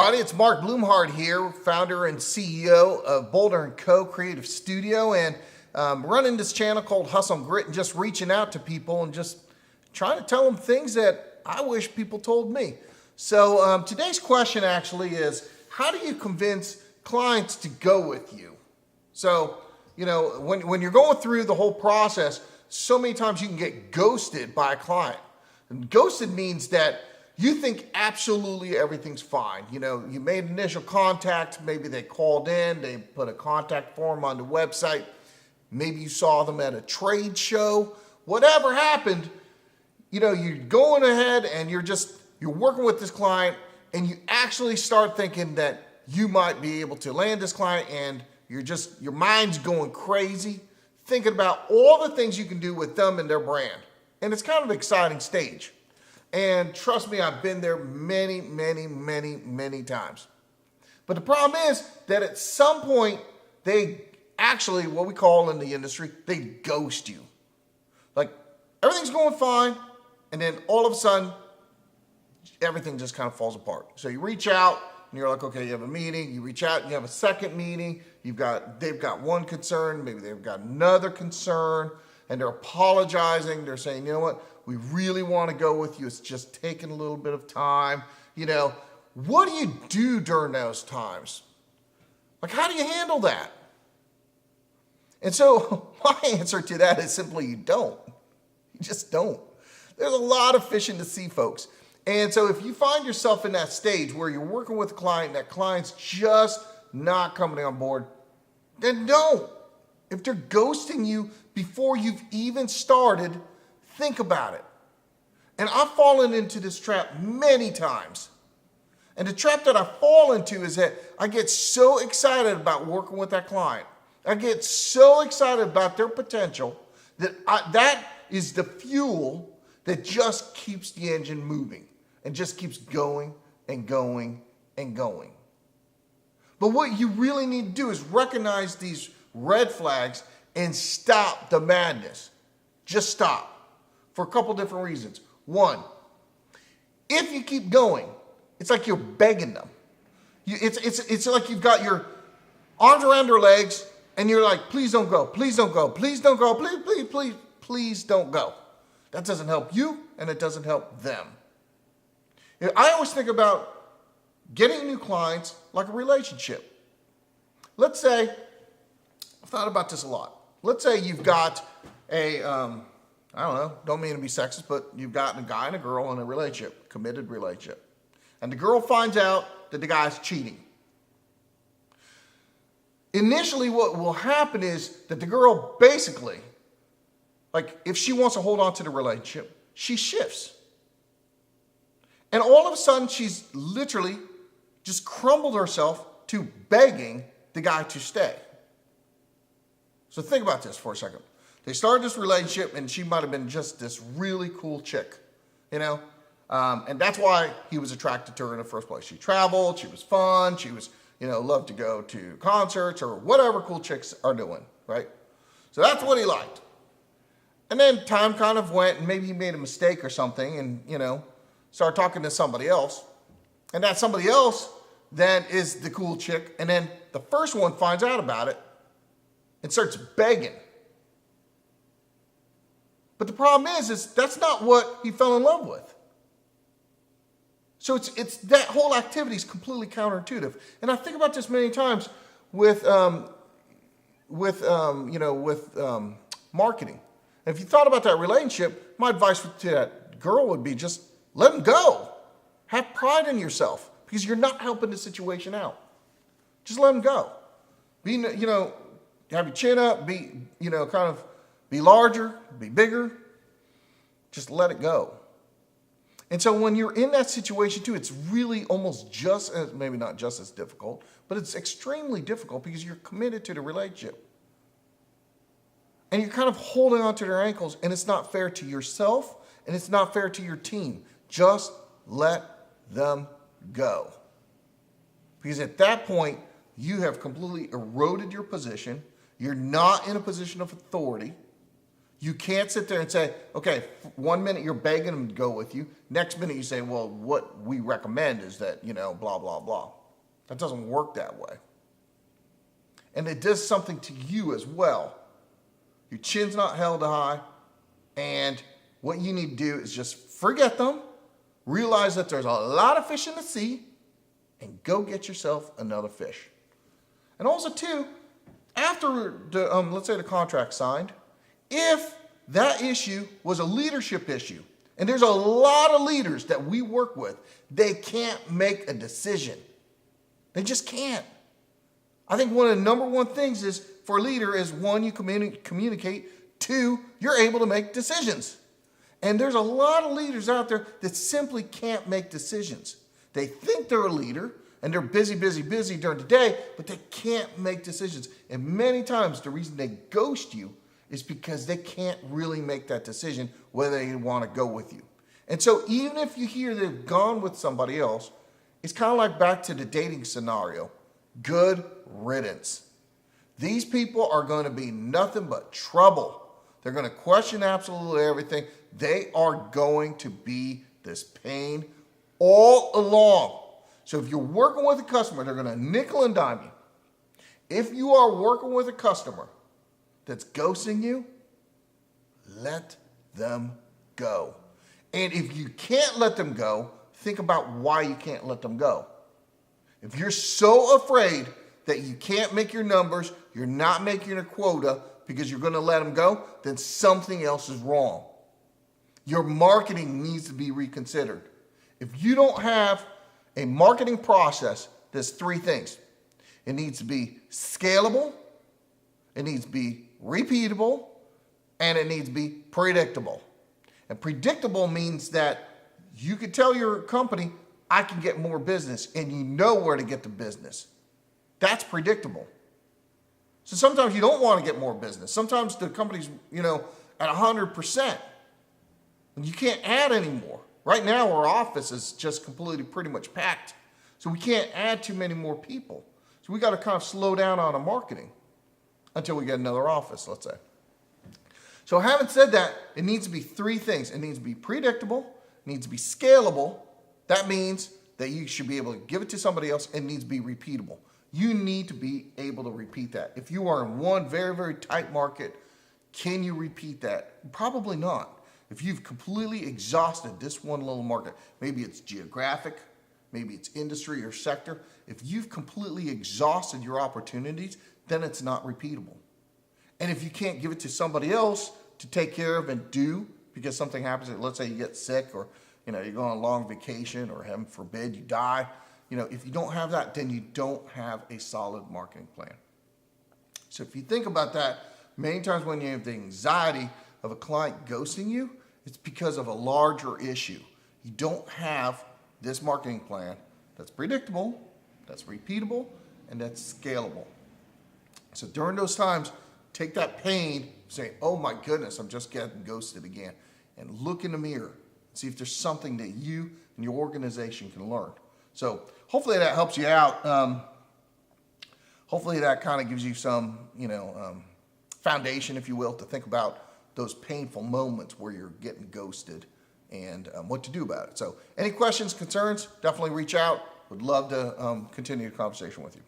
everybody. It's Mark Blumhardt here, founder and CEO of Boulder & Co. Creative Studio, and running this channel called Hustle and Grit and just reaching out to people and just trying to tell them things that I wish people told me. So today's question actually is, how do you convince clients to go with you? So, you know, when you're going through the whole process, so many times you can get ghosted by a client. And ghosted means that you think absolutely everything's fine. You know, you made initial contact, maybe they called in, they put a contact form on the website, maybe you saw them at a trade show, whatever happened, you know, you're going ahead and you're working with this client and you actually start thinking that you might be able to land this client and your mind's going crazy, thinking about all the things you can do with them and their brand. And it's kind of an exciting stage. And trust me, I've been there many, many, many, many times. But the problem is that at some point, they actually, what we call in the industry, they ghost you. Like, everything's going fine, and then all of a sudden, everything just kind of falls apart. So you reach out, and you're like, okay, you have a meeting. You reach out, you have a second meeting. They've got one concern, maybe they've got another concern, and they're apologizing. They're saying, you know what? We really want to go with you. It's just taking a little bit of time. You know, what do you do during those times? Like, how do you handle that? And so my answer to that is simply you don't. You just don't. There's a lot of fish in the sea, folks. And so if you find yourself in that stage where you're working with a client, that client's just not coming on board, then don't. If they're ghosting you before you've even started, think about it. And I've fallen into this trap many times. And the trap that I fall into is that I get so excited about working with that client. I get so excited about their potential that that is the fuel that just keeps the engine moving and just keeps going and going and going. But what you really need to do is recognize these red flags and stop the madness. Just stop. For a couple different reasons. One, if you keep going, it's like you're begging them. It's like you've got your arms around their legs and you're like, please don't go, please don't go, please don't go, please, please, please, please don't go. That doesn't help you and it doesn't help them. I always think about getting new clients like a relationship. Let's say, I've thought about this a lot. Let's say you've got I don't know, don't mean to be sexist, but you've got a guy and a girl in a relationship, committed relationship. And the girl finds out that the guy's cheating. Initially, what will happen is that the girl basically, like if she wants to hold on to the relationship, she shifts. And all of a sudden, she's literally just crumbled herself to begging the guy to stay. So think about this for a second. They started this relationship and she might have been just this really cool chick, you know? And that's why he was attracted to her in the first place. She traveled, she was fun, she was, you know, loved to go to concerts or whatever cool chicks are doing, right? So that's what he liked. And then time kind of went and maybe he made a mistake or something and, you know, started talking to somebody else. And that somebody else then is the cool chick. And then the first one finds out about it and starts begging. But the problem is that's not what he fell in love with. So it's that whole activity is completely counterintuitive. And I think about this many times with marketing. And if you thought about that relationship, my advice to that girl would be just let him go. Have pride in yourself because you're not helping the situation out. Just let him go. Be, you know, have your chin up, be, you know, kind of be larger, be bigger. Just let it go. And so when you're in that situation too, it's really almost just as, maybe not just as difficult, but it's extremely difficult because you're committed to the relationship. And you're kind of holding on to their ankles and it's not fair to yourself and it's not fair to your team. Just let them go. Because at that point, you have completely eroded your position. You're not in a position of authority. You can't sit there and say, okay, 1 minute you're begging them to go with you. Next minute you say, well, what we recommend is that, you know, blah, blah, blah. That doesn't work that way. And it does something to you as well. Your chin's not held high, and what you need to do is just forget them, realize that there's a lot of fish in the sea, and go get yourself another fish. And also too, after the, let's say the contract's signed, if that issue was a leadership issue, and there's a lot of leaders that we work with, they can't make a decision. They just can't. I think one of the number one things is for a leader is one, you communicate, two, you're able to make decisions. And there's a lot of leaders out there that simply can't make decisions. They think they're a leader and they're busy during the day, but they can't make decisions. And many times the reason they ghost you is because they can't really make that decision whether they want to go with you. And so even if you hear they've gone with somebody else, it's kind of like back to the dating scenario. Good riddance. These people are going to be nothing but trouble. They're going to question absolutely everything. They are going to be this pain all along. So if you're working with a customer, they're going to nickel and dime you. If you are working with a customer that's ghosting you, let them go. And if you can't let them go, think about why you can't let them go. If you're so afraid that you can't make your numbers, you're not making a quota because you're going to let them go, then something else is wrong. Your marketing needs to be reconsidered. If you don't have a marketing process, there's three things. It needs to be scalable, it needs to be repeatable, and it needs to be predictable. And predictable means that you can tell your company, I can get more business, and you know where to get the business. That's predictable. So sometimes you don't want to get more business. Sometimes the company's, at 100%. And you can't add anymore. Right now, our office is just completely pretty much packed. So we can't add too many more people. So we got to kind of slow down on our marketing until we get another office, let's say. So having said that, it needs to be three things. It needs to be predictable. It needs to be scalable. That means that you should be able to give it to somebody else. It needs to be repeatable. You need to be able to repeat that. If you are in one very, very tight market, can you repeat that? Probably not. If you've completely exhausted this one little market, maybe it's geographic, maybe it's industry or sector. If you've completely exhausted your opportunities, then it's not repeatable. And if you can't give it to somebody else to take care of and do because something happens, let's say you get sick or you go on a long vacation or heaven forbid you die, if you don't have that, then you don't have a solid marketing plan. So if you think about that, many times when you have the anxiety of a client ghosting you, it's because of a larger issue. You don't have this marketing plan that's predictable, that's repeatable, and that's scalable. So during those times, take that pain, say, oh my goodness, I'm just getting ghosted again, and look in the mirror, see if there's something that you and your organization can learn. So hopefully that helps you out. Hopefully that kind of gives you some, foundation, if you will, to think about those painful moments where you're getting ghosted and what to do about it. So any questions, concerns, definitely reach out. Would love to continue the conversation with you.